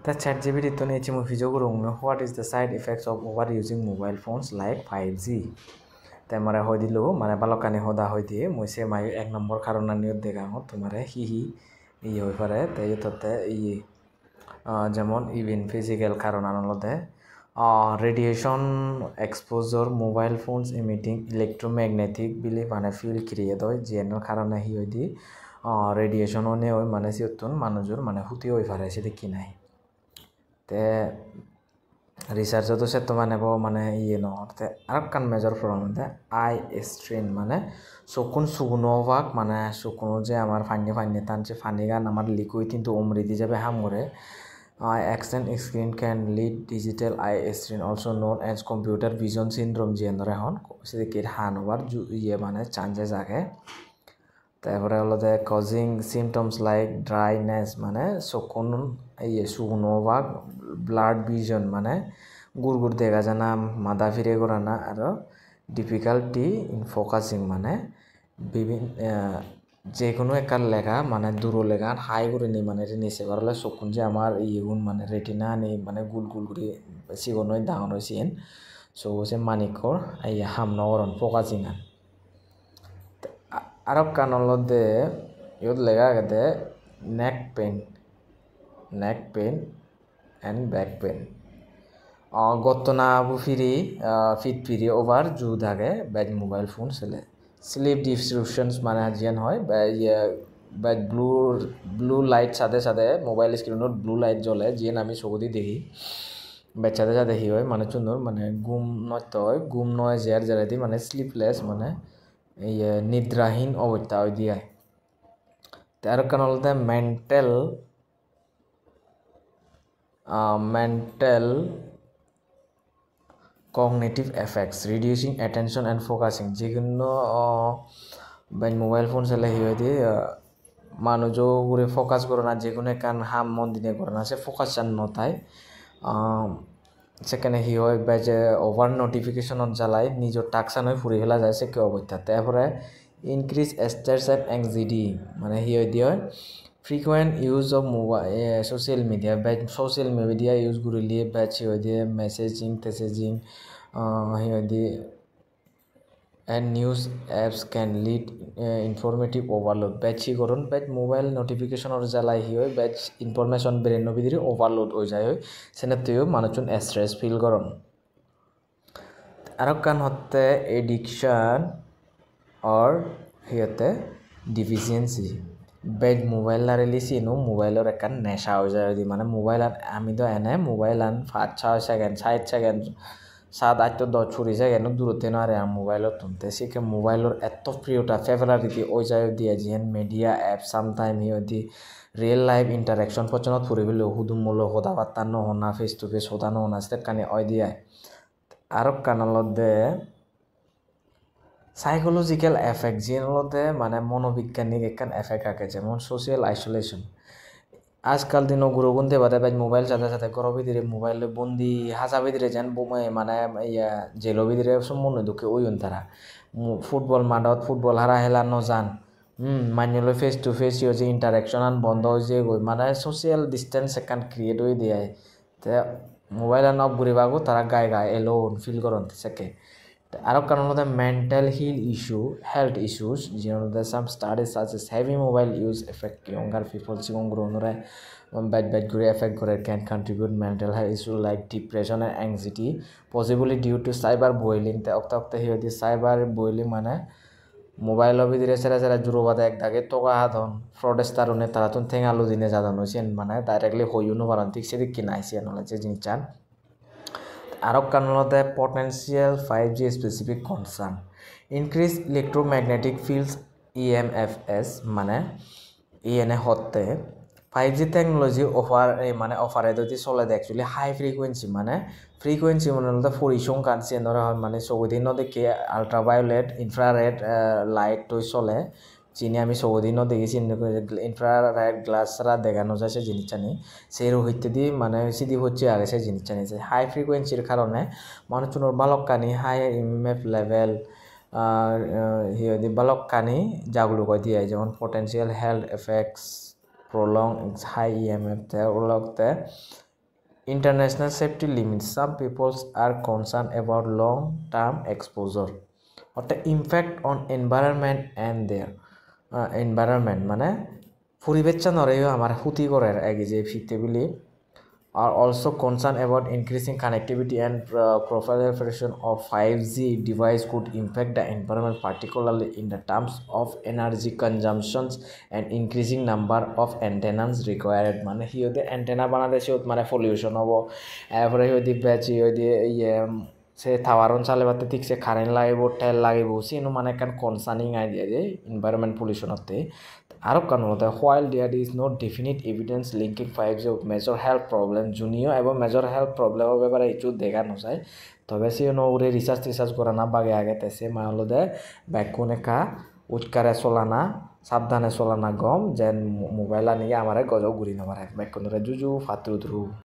The ChatGPT to ne chimu fijo gurung what is the side effects of overusing mobile phones like 5G temare hoi dilu mane balokani hoda hoi di moise mayu ek number karona niot degango tumare hi ই হই পারে তাই ততে যেমন even physical কারণ আনলতে radiation exposure mobile phones emitting electromagnetic bili মানে field create হয় যেনৰ কাৰণে হি হই দি radiationone হয় মানে সিয়তুন মানুষৰ মানে হুতি হই পারে সেটা কি নাই তে রিসার্চ তো সে তো মানে ইয়ে নহতে আর কান major problem they I strain মানে চকুন সুগুনো ভাগ মানে চকুনো যে আমার ফান্নি টানছে ফানি গান আমার লিকুইড কিন্তু উমরি দি যাবে হাম করে extend screen can lead digital eye strain also known as computer vision syndrome যে ধরে হন সেদিকে হান হওয়ার ইয়ে মানে চান্সেস আগে তারপরে হলো যে কজিং সিমটমস লাইক ড্রাইনেস মানে চকুন ইয়ে শুকনো বা ব্লাড ভিজন মানে গুড় দেখা যায় না মাথা ফিরে করা না আর ডিফিকাল্টি ইন ফোকাসিং মানে বিভিন্ন যে কোনো একটা লেখা মানে দূর লেখা হাই করে নি মানে নিচে করলে চকুন যে আমার ইগুন মানে রেটিনা নেই মানে গুল করে সিগন ডাঙর হয়েছেন সো সে মানিকর এই হাম নগরন ফোকাসিং আর কানলতে ইয়ত লেখা আগতে neck pain and back pain গতনা ফিরি ফিট ফিরি ওভার জু থাকে ব্যাড মোবাইল ফোন চলে স্লিপ ডিস্ট্রিবিউশনস মানে যেন হয় বা ব্লু লাইট সাথে মোবাইল স্ক্রিনত ব্লু লাইট জ্বলে যেন আমি চকুদি দেখি বেচাতে যা দেখি হয় মানে চুন্দর মানে গুম নয় জেয়ার জেরাদি মানে স্লিপলেস মানে এই নিদ্রাহীন অবস্থা ওই দিয়ে তার কারণ হলতে mental cognitive effects reducing attention and focusing যেগুলো মোবাইল ফোন চালে সিহঁতি মানুষও ঘুরে ফোকাস করে না যে কোনো কান হাম মন দিনে করে না সে ফোকাস চান নতায় সেখানে হি হয় বা যে ওভার নোটিফিকেশনত জ্বালাই নিজৰ টাকসান হৈ ফুৰি ফেলা যায় সে কি অৱস্থা তারপরে ইনক্রিজ স্ট্রেস অ্যান্ড অ্যাংজাইটি মানে হি হয় দিয়ে frequent use of mobile social media but social media use gurili but he messaging and news apps can lead informative overload but he goron but mobile notification or jalai hi hoy but information brain no bidiri overload hoi jay hoy senateo manuchun stress feel goron arok kan hotte addiction or hiyote deficiency bed mobile লারিলি চিনো মোবাইলৰ একান নেশা হৈ যায় যদি মানে mobile আমি তো এনে মোবাইল 5-6 সেকেন্ড 60 সেকেন্ড 7-8-10 ছুরি সেকেন্ড দূরতে না আর মোবাইলত তুলতে শিখে মোবাইলের এত প্রিয়টা ফেভারিটি ওই যায় দিয়ে যেন মিডিয়া অ্যাপ সামটাইম হিদি রিয়েল লাইফ ইন্টারাকশন পছন্দ ফুরিবিল হুদুম মূল্য হদা বার্তা নহনা ফেস টু ফেস হদা নহনা সেটা কানে ওই দিয়ে আরো কানালত দে সাইকোলজিক্যাল এফেক্ট যেগুলোতে মানে মনোবিজ্ঞানিক একখান এফেক্ট আঁকে যেমন সোশিয়াল আইসোলেশন আজকাল দিন গুরুগুনতে বাদে বাই মোবাইল সাথে ঘর ভিতরে মোবাইল বন্দি হাসা ভিতরে যেন মানে ইয়া জেলো ভিতরে সব মনে দুঃখে ওই তারা ফুটবল মাঠত ফুটবল হারা হেলা নজান মান্যলৈ ফেস টু ফেস যে ইন্টারাকশন আন বন্ধ হয়েছে মানে সোশিয়াল ডিস্টেন্স একখান ক্রিয়েট হয়ে দিয়ে তে মোবাইল আন অফ ঘুরিবাগো তারা গায়ে এলোন ফিল করন সেকে আরো কারণ হলো মেন্টাল হেলথ ইস্যুস যেগুলো সাম স্টাডিজ সাজেস heavy mobile use effect younger people সিগং গ্রোনরে ব্যাড ঘুরে এফেক্ট করে can contribute mental health issue like depression and anxiety possibly due to cyber bullying তে অক্তা হিয়দি সাইবার বয়েলিং মানে মোবাইল ভিতরে সেরা জুরো বাদে এক দাগে তোকা হাতন ফ্রডেস্টারনে তারা তুন থেং আলু দিনে জাদানো সেন মানে ডাইরেক্টলি হইউনো পারেন ঠিক সেদিক কি নাইছে নলে যে জিনিস চান আরো কারণ হতে potential 5G specific concern increase electromagnetic fields EMFs মানে ইএনএ হতে 5G টেকনোলজি অফারে যদি চলে অ্যাকচুয়ালি হাই ফ্রিকোয়েন্সি মানে হতে ফরিসং কানসি ধরা হয় মানে চৌদিন দেখি আলট্রাভায়োলেট ইনফ্রারেড লাইট তো চলে চিনি আমি চৌদিনও দেখেছি ইনফ্রারেড গ্লাস ছাড়া দেখানো যায় সে জিনিসটা নেই সেই রোহিতে দিয়ে মানে সিদি হচ্ছে আগে সেই জিনিসটা নিয়েছে হাই ফ্রিকোয়েন্সির কারণে মানুষজনের বালককানি হাই ইএমএফ লেভেল বালককানি জাগলুক দিয়ে যেমন পটেন্সিয়াল হেলথ এফেক্টস প্রলং হাই ইএমএফ ওগুলোতে international safety limits. Some people are concerned about long-term exposure or the impact on environment and their environment মানে পরিবেশটা নরেও আমার ক্ষতি করে আগে যে ফিতেবিলি are also concerned about increasing connectivity and proliferation of 5G device could impact the environment, particularly in the terms of energy consumptions and increasing number of antennas required. মানে হিওতে antenna বানাতে সিওত মানে pollution হবো এরপরে হিওদি বেচি হিওদি সে থাওয়ারন চালাবাতে ঠিক সে কারেন্ট লাগিব তেল লাগিব সিনো মানে কান কনসার্নিং আইডিয়া যে এনভায়রনমেন্ট পলিউশন হতে আরো কারণ হতে while there is no definite evidence linking 5G with major health problem junior এবং মেজর হেলথ প্রবলেমের ব্যাপারে কিছু দেখানো যায় তবে সে ওরে রিসার্চ করা না বাগে আগে তেসে মাহলদে ব্যাকুনে কা উৎকারে চলানা সাবধানে চলানা গম যেন মোবাইল আনিয়ে আমার গজ ঘুরি নেবার ব্যাকুনরে জুজু ফাত্রু